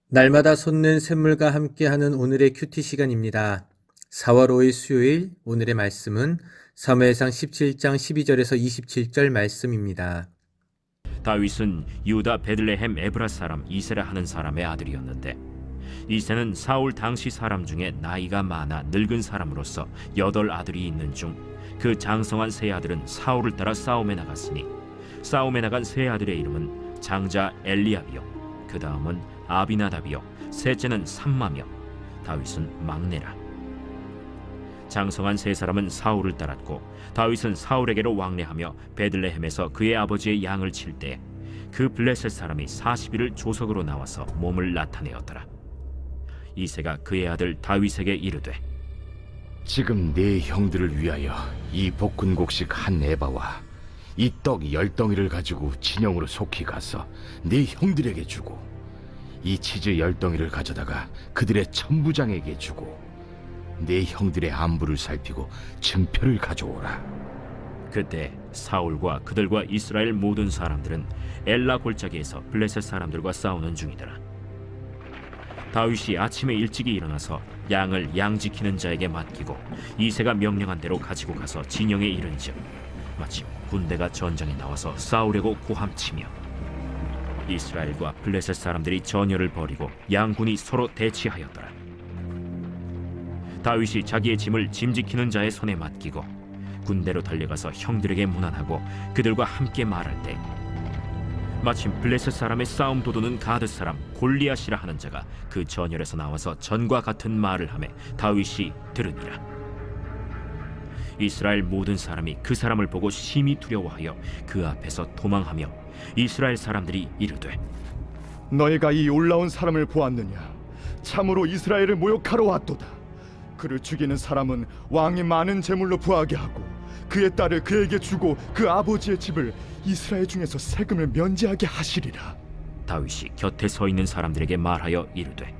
날마다 솟는 샘물과 함께하는 오늘의 큐티 시간입니다. 4월 5일 수요일 오늘의 말씀은 사무엘상 17장 12절에서 27절 말씀입니다. 다윗은 유다 베들레헴 에브라 사람 이세라 하는 사람의 아들이었는데, 이세는 사울 당시 사람 중에 나이가 많아 늙은 사람으로서 8아들이 있는 중 그 장성한 세 아들은 사울을 따라 싸움에 나갔으니, 싸움에 나간 세 아들의 이름은 장자 엘리압이요, 그 다음은 아비나답이요, 셋째는 삼마며, 다윗은 막내라. 장성한 세 사람은 사울을 따랐고, 다윗은 사울에게로 왕래하며 베들레헴에서 그의 아버지의 양을 칠 때 그 블레셋 사람이 40일을 조석으로 나와서 몸을 나타내었더라. 이새가 그의 아들 다윗에게 이르되, 지금 네 형들을 위하여 이 볶은곡식 한 에바와 이 떡 10덩이를 가지고 진영으로 속히 가서 네 형들에게 주고, 이 치즈 10덩이를 가져다가 그들의 천부장에게 주고, 네 형들의 안부를 살피고 증표를 가져오라. 그때 사울과 그들과 이스라엘 모든 사람들은 엘라 골짜기에서 블레셋 사람들과 싸우는 중이더라. 다윗이 아침에 일찍이 일어나서 양을 양 지키는 자에게 맡기고 이새가 명령한 대로 가지고 가서 진영에 이른즉, 마침 군대가 전장에 나와서 싸우려고 고함치며, 이스라엘과 블레셋 사람들이 전열을 벌이고 양군이 서로 대치하였더라. 다윗이 자기의 짐을 짐 지키는 자의 손에 맡기고 군대로 달려가서 형들에게 문안하고 그들과 함께 말할 때, 마침 블레셋 사람의 싸움 도두는 가드 사람 골리앗이라 하는 자가 그 전열에서 나와서 전과 같은 말을 하매 다윗이 들으니라. 이스라엘 모든 사람이 그 사람을 보고 심히 두려워하여 그 앞에서 도망하며, 이스라엘 사람들이 이르되, 너희가 이 올라온 사람을 보았느냐? 참으로 이스라엘을 모욕하러 왔도다. 그를 죽이는 사람은 왕이 많은 재물로 부하게 하고 그의 딸을 그에게 주고 그 아버지의 집을 이스라엘 중에서 세금을 면제하게 하시리라. 다윗이 곁에 서 있는 사람들에게 말하여 이르되,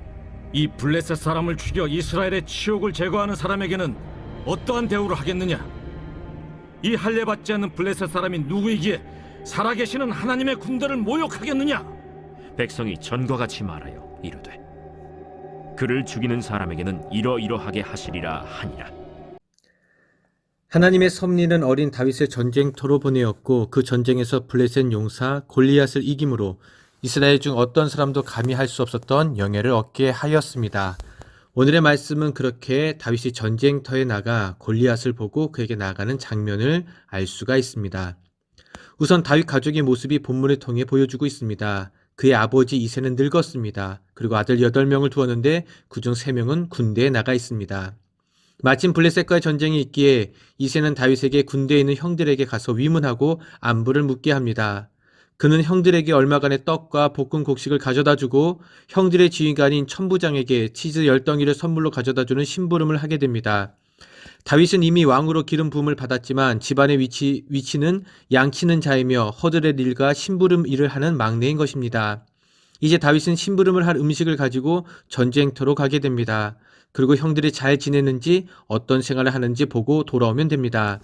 이 블레셋 사람을 죽여 이스라엘의 치욕을 제거하는 사람에게는 어떠한 대우를 하겠느냐? 이 할례 받지 않는 블레셋 사람이 누구이기에 살아계시는 하나님의 군대를 모욕하겠느냐? 백성이 전과 같이 말하여 이르되, 그를 죽이는 사람에게는 이러이러하게 하시리라 하니라. 하나님의 섭리는 어린 다윗을 전쟁터로 보내었고, 그 전쟁에서 블레셋 용사 골리앗을 이김으로 이스라엘 중 어떤 사람도 감히 할 수 없었던 영예를 얻게 하였습니다. 오늘의 말씀은 그렇게 다윗이 전쟁터에 나가 골리앗을 보고 그에게 나아가는 장면을 알 수가 있습니다. 우선 다윗 가족의 모습이 본문을 통해 보여주고 있습니다. 그의 아버지 이새는 늙었습니다. 그리고 아들 8명을 두었는데 그중 3명은 군대에 나가 있습니다. 마침 블레셋과의 전쟁이 있기에 이새는 다윗에게 군대에 있는 형들에게 가서 위문하고 안부를 묻게 합니다. 그는 형들에게 얼마간의 떡과 볶은 곡식을 가져다주고 형들의 지휘관인 천부장에게 치즈 10덩이를 선물로 가져다주는 심부름을 하게 됩니다. 다윗은 이미 왕으로 기름 부음을 받았지만 집안의 위치는 양치는 자이며 허들의 일과 심부름 일을 하는 막내인 것입니다. 이제 다윗은 심부름을 할 음식을 가지고 전쟁터로 가게 됩니다. 그리고 형들이 잘 지내는지 어떤 생활을 하는지 보고 돌아오면 됩니다.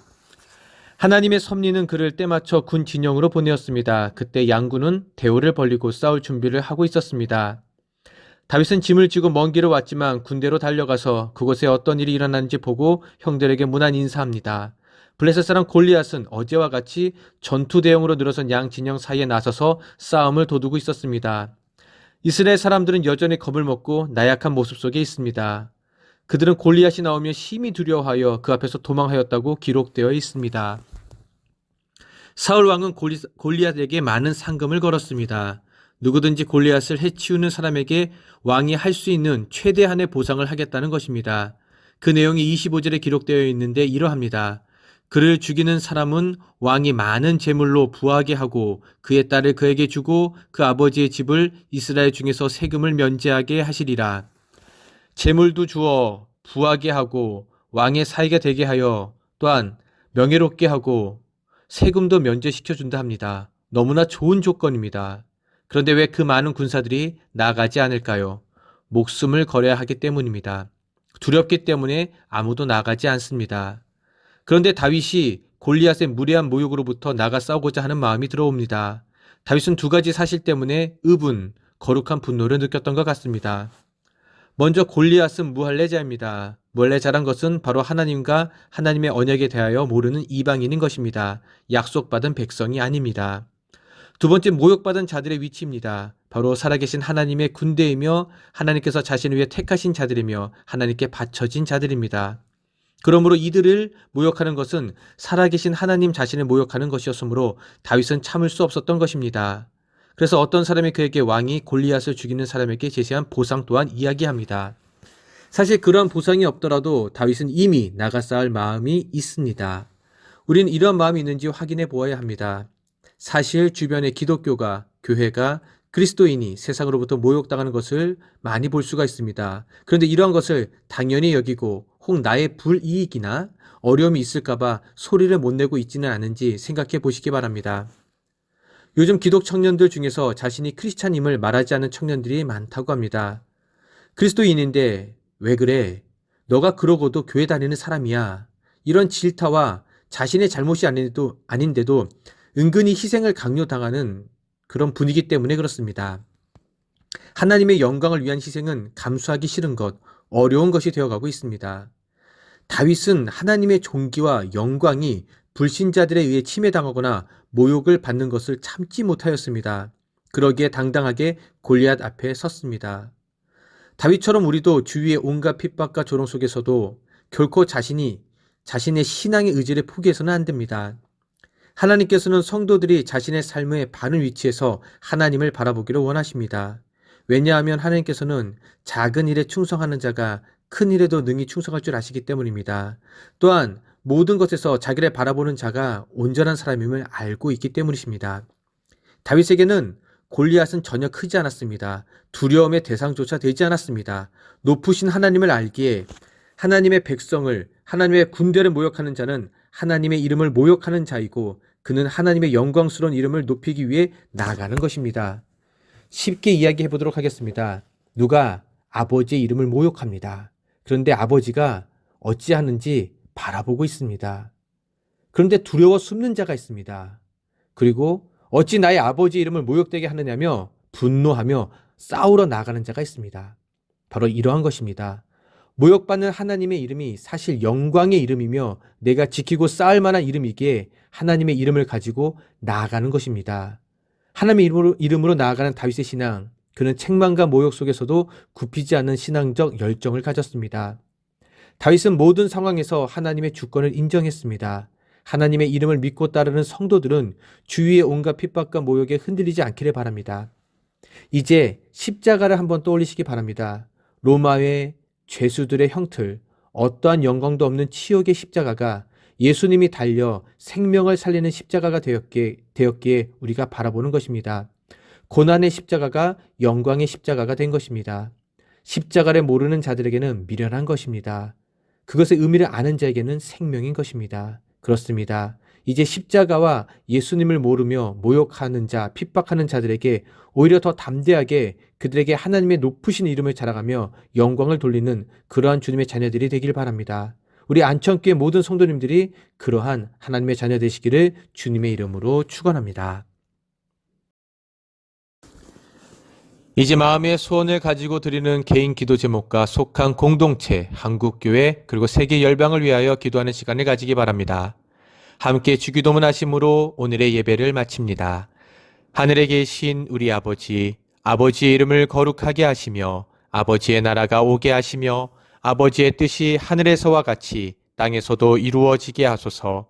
하나님의 섭리는 그를 때맞춰 군 진영으로 보내었습니다. 그때 양군은 대오를 벌리고 싸울 준비를 하고 있었습니다. 다윗은 짐을 지고 먼 길을 왔지만 군대로 달려가서 그곳에 어떤 일이 일어났는지 보고 형들에게 문안 인사합니다. 블레셋 사람 골리앗은 어제와 같이 전투 대용으로 늘어선 양 진영 사이에 나서서 싸움을 도두고 있었습니다. 이스라엘 사람들은 여전히 겁을 먹고 나약한 모습 속에 있습니다. 그들은 골리앗이 나오면 심히 두려워하여 그 앞에서 도망하였다고 기록되어 있습니다. 사울 왕은 골리앗에게 많은 상금을 걸었습니다. 누구든지 골리앗을 해치우는 사람에게 왕이 할 수 있는 최대한의 보상을 하겠다는 것입니다. 그 내용이 25절에 기록되어 있는데 이러합니다. 그를 죽이는 사람은 왕이 많은 재물로 부하게 하고 그의 딸을 그에게 주고 그 아버지의 집을 이스라엘 중에서 세금을 면제하게 하시리라. 재물도 주어 부하게 하고 왕의 사이가 되게 하여 또한 명예롭게 하고 세금도 면제시켜 준다 합니다. 너무나 좋은 조건입니다. 그런데 왜 그 많은 군사들이 나가지 않을까요? 목숨을 걸어야 하기 때문입니다. 두렵기 때문에 아무도 나가지 않습니다. 그런데 다윗이 골리앗의 무례한 모욕으로부터 나가 싸우고자 하는 마음이 들어옵니다. 다윗은 두 가지 사실 때문에 의분, 거룩한 분노를 느꼈던 것 같습니다. 먼저 골리앗은 무할례자입니다. 무할례자란 것은 바로 하나님과 하나님의 언약에 대하여 모르는 이방인인 것입니다. 약속받은 백성이 아닙니다. 두 번째, 모욕받은 자들의 위치입니다. 바로 살아계신 하나님의 군대이며 하나님께서 자신을 위해 택하신 자들이며 하나님께 바쳐진 자들입니다. 그러므로 이들을 모욕하는 것은 살아계신 하나님 자신을 모욕하는 것이었으므로 다윗은 참을 수 없었던 것입니다. 그래서 어떤 사람이 그에게 왕이 골리앗을 죽이는 사람에게 제시한 보상 또한 이야기합니다. 사실 그러한 보상이 없더라도 다윗은 이미 나가 싸울 마음이 있습니다. 우리는 이러한 마음이 있는지 확인해 보아야 합니다. 사실 주변의 기독교가, 교회가, 그리스도인이 세상으로부터 모욕당하는 것을 많이 볼 수가 있습니다. 그런데 이러한 것을 당연히 여기고 혹 나의 불이익이나 어려움이 있을까봐 소리를 못 내고 있지는 않은지 생각해 보시기 바랍니다. 요즘 기독 청년들 중에서 자신이 크리스찬임을 말하지 않는 청년들이 많다고 합니다. 그리스도인인데 왜 그래? 너가 그러고도 교회 다니는 사람이야. 이런 질타와 자신의 잘못이 아닌데도 은근히 희생을 강요당하는 그런 분위기 때문에 그렇습니다. 하나님의 영광을 위한 희생은 감수하기 싫은 것, 어려운 것이 되어가고 있습니다. 다윗은 하나님의 존귀와 영광이 불신자들에 의해 침해당하거나 모욕을 받는 것을 참지 못하였습니다. 그러기에 당당하게 골리앗 앞에 섰습니다. 다윗처럼 우리도 주위의 온갖 핍박과 조롱 속에서도 결코 자신의 신앙의 의지를 포기해서는 안 됩니다. 하나님께서는 성도들이 자신의 삶의 바른 위치에서 하나님을 바라보기를 원하십니다. 왜냐하면 하나님께서는 작은 일에 충성하는 자가 큰 일에도 능히 충성할 줄 아시기 때문입니다. 또한 모든 것에서 자기를 바라보는 자가 온전한 사람임을 알고 있기 때문이십니다. 다윗에게는 골리앗은 전혀 크지 않았습니다. 두려움의 대상조차 되지 않았습니다. 높으신 하나님을 알기에 하나님의 백성을, 하나님의 군대를 모욕하는 자는 하나님의 이름을 모욕하는 자이고 그는 하나님의 영광스러운 이름을 높이기 위해 나아가는 것입니다. 쉽게 이야기해 보도록 하겠습니다. 누가 아버지의 이름을 모욕합니다. 그런데 아버지가 어찌하는지 바라보고 있습니다. 그런데 두려워 숨는 자가 있습니다. 그리고 어찌 나의 아버지의 이름을 모욕되게 하느냐며 분노하며 싸우러 나가는 자가 있습니다. 바로 이러한 것입니다. 모욕받는 하나님의 이름이 사실 영광의 이름이며 내가 지키고 쌓을 만한 이름이기에 하나님의 이름을 가지고 나아가는 것입니다. 하나님의 이름으로 나아가는 다윗의 신앙, 그는 책망과 모욕 속에서도 굽히지 않는 신앙적 열정을 가졌습니다. 다윗은 모든 상황에서 하나님의 주권을 인정했습니다. 하나님의 이름을 믿고 따르는 성도들은 주위의 온갖 핍박과 모욕에 흔들리지 않기를 바랍니다. 이제 십자가를 한번 떠올리시기 바랍니다. 로마의 죄수들의 형틀, 어떠한 영광도 없는 치욕의 십자가가 예수님이 달려 생명을 살리는 십자가가 되었기에 우리가 바라보는 것입니다. 고난의 십자가가 영광의 십자가가 된 것입니다. 십자가를 모르는 자들에게는 미련한 것입니다. 그것의 의미를 아는 자에게는 생명인 것입니다. 그렇습니다. 이제 십자가와 예수님을 모르며 모욕하는 자, 핍박하는 자들에게 오히려 더 담대하게 그들에게 하나님의 높으신 이름을 자랑하며 영광을 돌리는 그러한 주님의 자녀들이 되길 바랍니다. 우리 안천교회 모든 성도님들이 그러한 하나님의 자녀 되시기를 주님의 이름으로 축원합니다. 이제 마음의 소원을 가지고 드리는 개인 기도 제목과 속한 공동체, 한국교회 그리고 세계 열방을 위하여 기도하는 시간을 가지기 바랍니다. 함께 주기도문 하심으로 오늘의 예배를 마칩니다. 하늘에 계신 우리 아버지, 아버지의 이름을 거룩하게 하시며 아버지의 나라가 오게 하시며 아버지의 뜻이 하늘에서와 같이 땅에서도 이루어지게 하소서.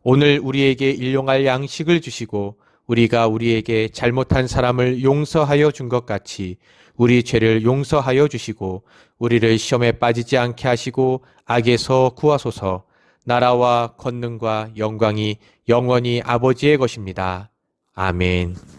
오늘 우리에게 일용할 양식을 주시고 우리가 우리에게 잘못한 사람을 용서하여 준 것 같이 우리 죄를 용서하여 주시고 우리를 시험에 빠지지 않게 하시고 악에서 구하소서. 나라와 권능과 영광이 영원히 아버지의 것입니다. 아멘.